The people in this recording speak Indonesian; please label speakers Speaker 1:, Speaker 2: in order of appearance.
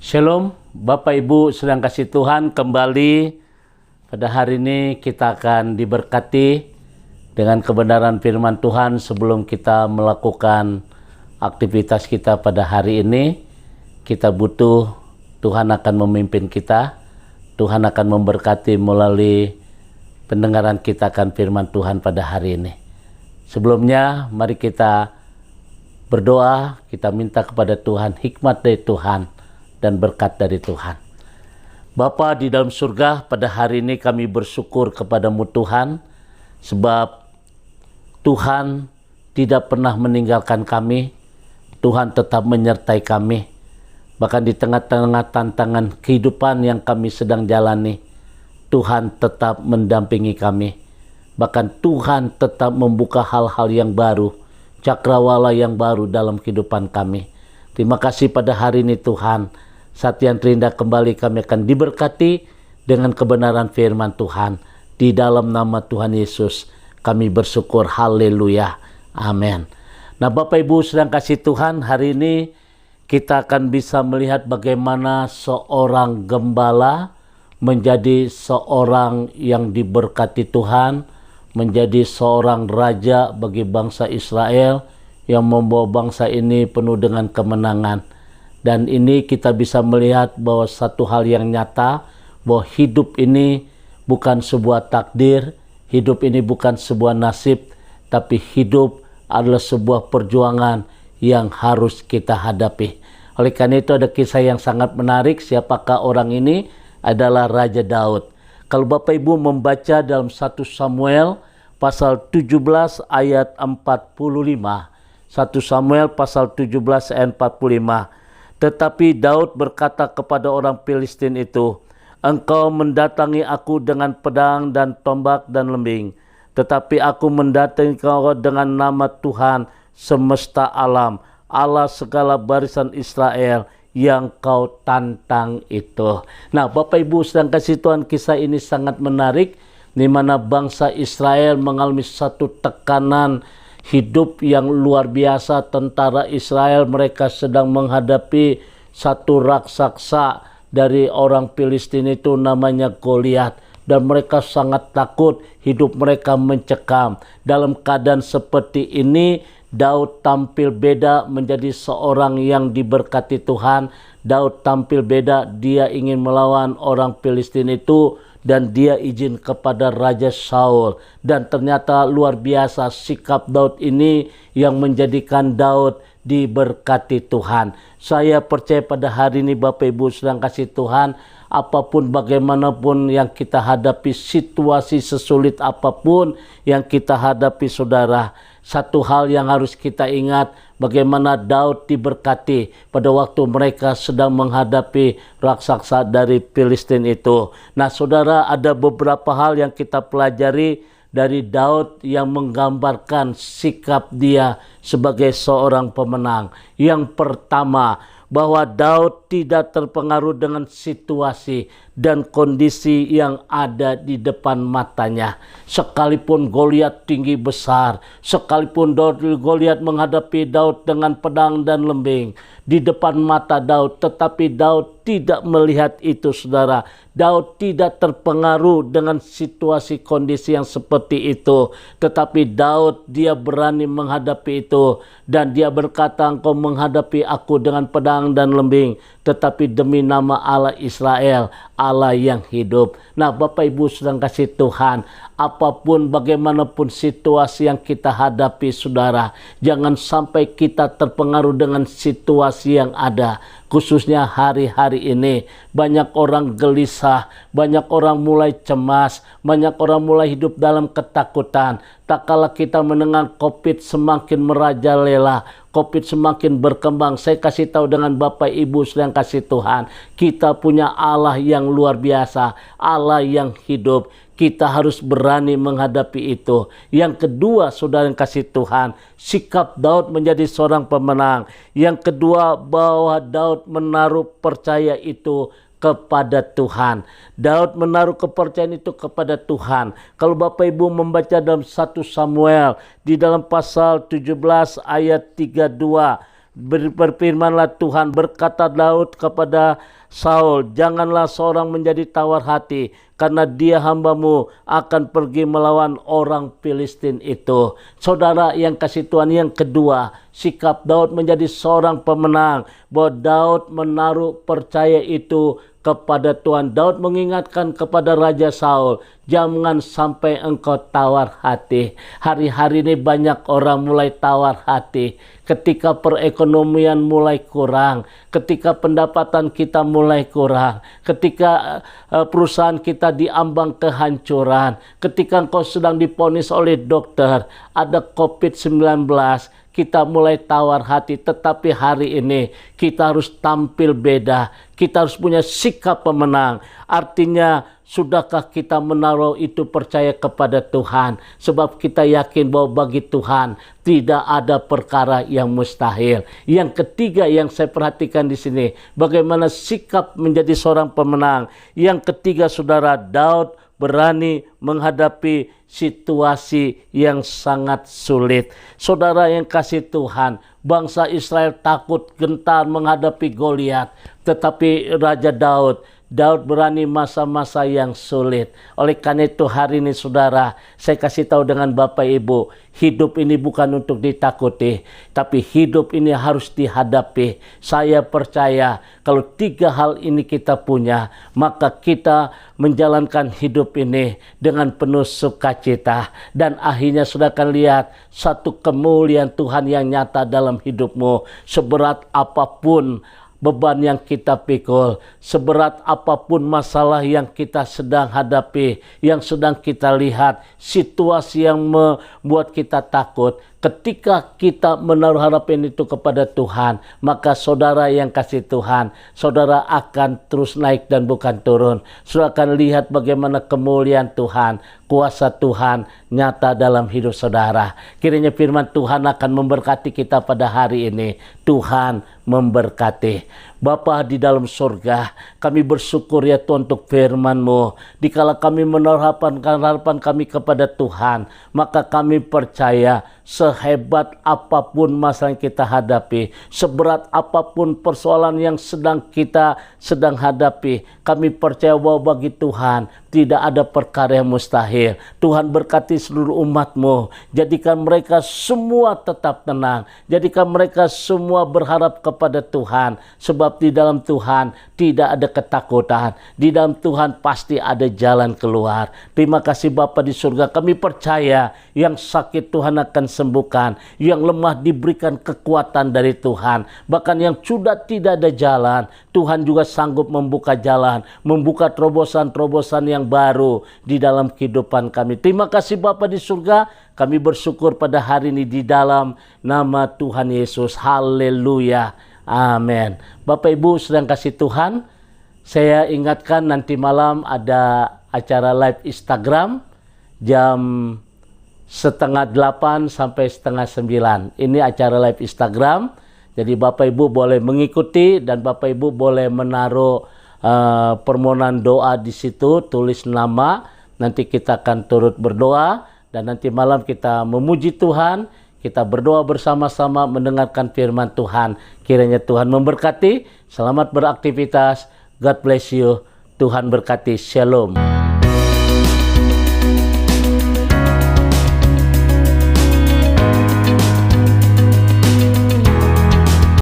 Speaker 1: Shalom, Bapak Ibu sedang kasih Tuhan, kembali pada hari ini kita akan diberkati dengan kebenaran firman Tuhan. Sebelum kita melakukan aktivitas kita pada hari ini, kita butuh Tuhan akan memimpin kita, Tuhan akan memberkati melalui pendengaran kita akan firman Tuhan pada hari ini. Sebelumnya, mari kita berdoa, kita minta kepada Tuhan hikmat dari Tuhan dan berkat dari Tuhan. Bapa di dalam surga, pada hari ini kami bersyukur kepadamu Tuhan, sebab Tuhan tidak pernah meninggalkan kami, Tuhan tetap menyertai kami. Bahkan di tengah-tengah tantangan kehidupan yang kami sedang jalani, Tuhan tetap mendampingi kami. Bahkan Tuhan tetap membuka hal-hal yang baru, cakrawala yang baru dalam kehidupan kami. Terima kasih pada hari ini Tuhan. Saat yang terindah kembali kami akan diberkati dengan kebenaran firman Tuhan. Di dalam nama Tuhan Yesus kami bersyukur. Haleluya. Amin. Nah Bapak Ibu sedang kasih Tuhan, hari ini kita akan bisa melihat bagaimana seorang gembala menjadi seorang yang diberkati Tuhan, menjadi seorang raja bagi bangsa Israel yang membawa bangsa ini penuh dengan kemenangan. Dan ini kita bisa melihat bahwa satu hal yang nyata, bahwa hidup ini bukan sebuah takdir, hidup ini bukan sebuah nasib, tapi hidup adalah sebuah perjuangan yang harus kita hadapi. Oleh karena itu ada kisah yang sangat menarik. Siapakah orang ini? Adalah Raja Daud. Kalau Bapak Ibu membaca dalam 1 Samuel pasal 17 ayat 45. 1 Samuel pasal 17 ayat 45. Tetapi Daud berkata kepada orang Filistin itu, "Engkau mendatangi aku dengan pedang dan tombak dan lembing, tetapi aku mendatangi kau dengan nama Tuhan semesta alam, Allah segala barisan Israel yang kau tantang itu." Nah Bapak Ibu sedang kasih Tuhan, kisah ini sangat menarik, di mana bangsa Israel mengalami satu tekanan hidup yang luar biasa. Tentara Israel mereka sedang menghadapi satu raksasa dari orang Filistin itu namanya Goliat, dan mereka sangat takut, hidup mereka mencekam. Dalam keadaan seperti ini Daud tampil beda, menjadi seorang yang diberkati Tuhan. Daud tampil beda, dia ingin melawan orang Filistin itu dan dia izin kepada Raja Saul. Dan ternyata luar biasa sikap Daud ini yang menjadikan Daud diberkati Tuhan. Saya percaya pada hari ini Bapak Ibu sedang kasih Tuhan, apapun bagaimanapun yang kita hadapi, situasi sesulit apapun yang kita hadapi saudara, satu hal yang harus kita ingat, bagaimana Daud diberkati pada waktu mereka sedang menghadapi raksasa dari Filistin itu. Nah saudara, ada beberapa hal yang kita pelajari dari Daud yang menggambarkan sikap dia sebagai seorang pemenang. Yang pertama, bahwa Daud tidak terpengaruh dengan situasi dan kondisi yang ada di depan matanya. Sekalipun Goliat tinggi besar, sekalipun Goliat menghadapi Daud dengan pedang dan lembing di depan mata Daud, tetapi Daud tidak melihat itu saudara. Daud tidak terpengaruh dengan situasi kondisi yang seperti itu, tetapi Daud dia berani menghadapi itu, dan dia berkata, "Engkau menghadapi aku dengan pedang dan lembing, tetapi demi nama Allah Israel, Allah yang hidup." Nah Bapak Ibu sedang kasih Tuhan, apapun bagaimanapun situasi yang kita hadapi saudara, jangan sampai kita terpengaruh dengan situasi yang ada. Khususnya hari-hari ini banyak orang gelisah, banyak orang mulai cemas, banyak orang mulai hidup dalam ketakutan. Tak kala kita mendengar COVID semakin merajalela, COVID semakin berkembang, saya kasih tahu dengan Bapak Ibu sedang kasih Tuhan, kita punya Allah yang luar biasa, Allah yang hidup. Kita harus berani menghadapi itu. Yang kedua, saudara yang kasih Tuhan, sikap Daud menjadi seorang pemenang. Yang kedua, bahwa Daud menaruh percaya itu kepada Tuhan. Daud menaruh kepercayaan itu kepada Tuhan. Kalau Bapak Ibu membaca dalam 1 Samuel di dalam pasal 17 ayat 32, Berfirmanlah Tuhan, berkata Daud kepada Saul, janganlah seorang menjadi tawar hati, karena dia hambamu akan pergi melawan orang Filistin itu. Saudara yang kasih Tuhan, yang kedua, sikap Daud menjadi seorang pemenang, bahwa Daud menaruh percaya itu kepada Tuhan. Daud mengingatkan kepada Raja Saul, jangan sampai engkau tawar hati. Hari-hari ini banyak orang mulai tawar hati. Ketika perekonomian mulai kurang, ketika pendapatan kita mulai kurang, ketika perusahaan kita diambang kehancuran, ketika engkau sedang divonis oleh dokter, ada COVID-19, kita mulai tawar hati. Tetapi hari ini kita harus tampil beda. Kita harus punya sikap pemenang. Artinya, sudahkah kita menaruh itu percaya kepada Tuhan? Sebab kita yakin bahwa bagi Tuhan tidak ada perkara yang mustahil. Yang ketiga yang saya perhatikan di sini, bagaimana sikap menjadi seorang pemenang. Yang ketiga, saudara, Daud berani menghadapi situasi yang sangat sulit. Saudara yang kasih Tuhan, bangsa Israel takut gentar menghadapi Goliat, tetapi Raja Daud berani masa-masa yang sulit. Oleh karena itu hari ini saudara, saya kasih tahu dengan Bapak Ibu, hidup ini bukan untuk ditakuti, tapi hidup ini harus dihadapi. Saya percaya kalau tiga hal ini kita punya, maka kita menjalankan hidup ini dengan penuh sukacita. Dan akhirnya sudah akan lihat satu kemuliaan Tuhan yang nyata dalam hidupmu. Seberat apapun beban yang kita pikul, seberat apapun masalah yang kita sedang hadapi, yang sedang kita lihat, situasi yang membuat kita takut, ketika kita menaruh harapan itu kepada Tuhan, maka saudara yang kasih Tuhan, saudara akan terus naik dan bukan turun. Saudara akan lihat bagaimana kemuliaan Tuhan, kuasa Tuhan nyata dalam hidup saudara. Kiranya firman Tuhan akan memberkati kita pada hari ini. Tuhan memberkati. Bapa di dalam surga, kami bersyukur ya Tuhan untuk firman-Mu. Dikala kami menaruh harapan kami kepada Tuhan, maka kami percaya sehebat apapun masalah yang kita hadapi, seberat apapun persoalan yang kita sedang hadapi, kami percaya bahwa bagi Tuhan tidak ada perkara yang mustahil. Tuhan berkati seluruh umat-Mu. Jadikan mereka semua tetap tenang. Jadikan mereka semua berharap kepada Tuhan. Sebab di dalam Tuhan tidak ada ketakutan. Di dalam Tuhan pasti ada jalan keluar. Terima kasih Bapa di surga. Kami percaya yang sakit Tuhan akan sembuhkan. Yang lemah diberikan kekuatan dari Tuhan. Bahkan yang sudah tidak ada jalan, Tuhan juga sanggup membuka jalan. Membuka terobosan-terobosan yang baru di dalam kehidupan kami. Terima kasih Bapa di surga. Kami bersyukur pada hari ini di dalam nama Tuhan Yesus. Haleluya. Amin. Bapak Ibu sedang kasih Tuhan, saya ingatkan nanti malam ada acara live Instagram jam 7:30 sampai 8:30. Ini acara live Instagram. Jadi Bapak Ibu boleh mengikuti dan Bapak Ibu boleh menaruh permohonan doa di situ, tulis nama. Nanti kita akan turut berdoa dan nanti malam kita memuji Tuhan. Kita berdoa bersama-sama mendengarkan firman Tuhan. Kiranya Tuhan memberkati. Selamat beraktivitas. God bless you. Tuhan berkati. Shalom.